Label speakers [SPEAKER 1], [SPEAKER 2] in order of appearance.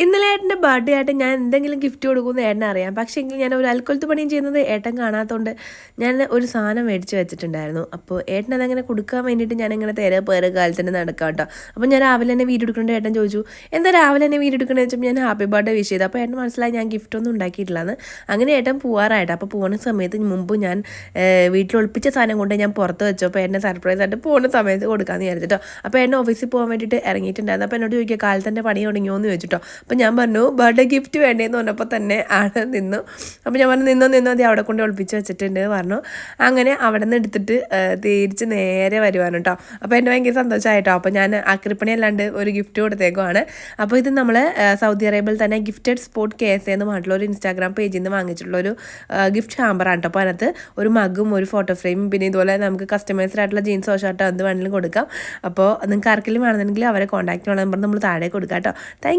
[SPEAKER 1] ഇന്നലെ ഏട്ടൻ്റെ ബർത്ത്ഡേ ആയിട്ട് ഞാൻ എന്തെങ്കിലും ഗിഫ്റ്റ് കൊടുക്കുമെന്ന് ഏട്ടനെ അറിയാം. പക്ഷേ എങ്കിൽ ഞാൻ ഒരു അൽക്കൊലത്ത് പണിയും ചെയ്യുന്നത് ഏട്ടൻ കാണാത്തതുകൊണ്ട് ഞാൻ ഒരു സാധനം മേടിച്ച് വെച്ചിട്ടുണ്ടായിരുന്നു. അപ്പോൾ ഏട്ടൻ അതങ്ങനെ കൊടുക്കാൻ വേണ്ടിയിട്ട് ഞാനിങ്ങനെ പേര് കാലത്ത് തന്നെ നടക്കാം കേട്ടോ. അപ്പോൾ ഞാൻ രാവിലെ തന്നെ വീഡിയോ എടുക്കേണ്ട ഏട്ടൻ ചോദിച്ചു, എന്താ രാവിലെ തന്നെ വീഡിയോ എടുക്കണമെന്ന് വെച്ചപ്പോൾ ഞാൻ ഹാപ്പി ബർത്ത്ഡേ വിഷ് ചെയ്തു. അപ്പോൾ ഏട്ടൻ മനസ്സിലായി ഞാൻ ഗിഫ്റ്റൊന്നും ഉണ്ടാക്കിയിട്ടില്ലാന്ന്. അങ്ങനെ ഏട്ടൻ പോവാറായിട്ട് അപ്പോൾ പോകുന്ന സമയത്ത് മുമ്പ് ഞാൻ വീട്ടിൽ ഒളിപ്പിച്ച സാധനം കൊണ്ട് ഞാൻ പുറത്ത് വെച്ചപ്പോൾ ഏട്ടനെ സർപ്രൈസ് ആയിട്ട് പോകുന്ന സമയത്ത് കൊടുക്കാമെന്ന് വിചാരിച്ചിട്ടോ. അപ്പോൾ ഏട്ടൻ ഓഫീസിൽ പോകാൻ വേണ്ടിയിട്ട് ഇറങ്ങിയിട്ടുണ്ടായിരുന്നു. അപ്പോൾ എന്നോട് ചോദിക്കുക കാലത്തന്നെ പണി തുടങ്ങിയോ എന്ന് ചോദിച്ചിട്ടോ. അപ്പോൾ ഞാൻ പറഞ്ഞു ബർത്ത്ഡേ ഗിഫ്റ്റ് വേണ്ടേന്ന് പറഞ്ഞപ്പോൾ തന്നെ ആൾ നിന്നു. അപ്പോൾ ഞാൻ പറഞ്ഞു നിന്നോ അത് അവിടെ കൊണ്ട് ഒളിപ്പിച്ച് വെച്ചിട്ടുണ്ട് പറഞ്ഞു. അങ്ങനെ അവിടെ നിന്ന് എടുത്തിട്ട് തിരിച്ച് നേരെ വരുവാണ് കേട്ടോ. അപ്പോൾ എൻ്റെ ഭയങ്കര സന്തോഷമായിട്ടോ. അപ്പോൾ ഞാൻ ആക്രിപ്പണി അല്ലാണ്ട് ഒരു ഗിഫ്റ്റ് കൊടുത്തേക്കുവാണ്. അപ്പോൾ ഇത് നമ്മൾ സൗദി അറേബ്യയിൽ തന്നെ ഗിഫ്റ്റഡ് സ്പോട്ട് KSA എന്ന് പറഞ്ഞിട്ടുള്ള ഒരു ഇൻസ്റ്റാഗ്രാം പേജിൽ നിന്ന് വാങ്ങിച്ചിട്ടുള്ളൊരു ഗിഫ്റ്റ് ഹാമ്പറാണ് കേട്ടോ. അപ്പോൾ അതിനകത്ത് ഒരു മഗും ഒരു ഫോട്ടോ ഫ്രെയിമും പിന്നെ ഇതുപോലെ നമുക്ക് കസ്റ്റമൈസ്ഡ് ആയിട്ടുള്ള ജീൻസോ ഷർട്ടോ എന്ത് വേണമെങ്കിലും കൊടുക്കാം. അപ്പോൾ നിങ്ങൾക്ക് ആർക്കെങ്കിലും വേണമെന്നുണ്ടെങ്കിൽ അവരെ കോൺടാക്ട് ചെയ്യണം നമ്പർ നമ്മൾ താഴെ കൊടുക്കാം കേട്ടോ. താങ്ക്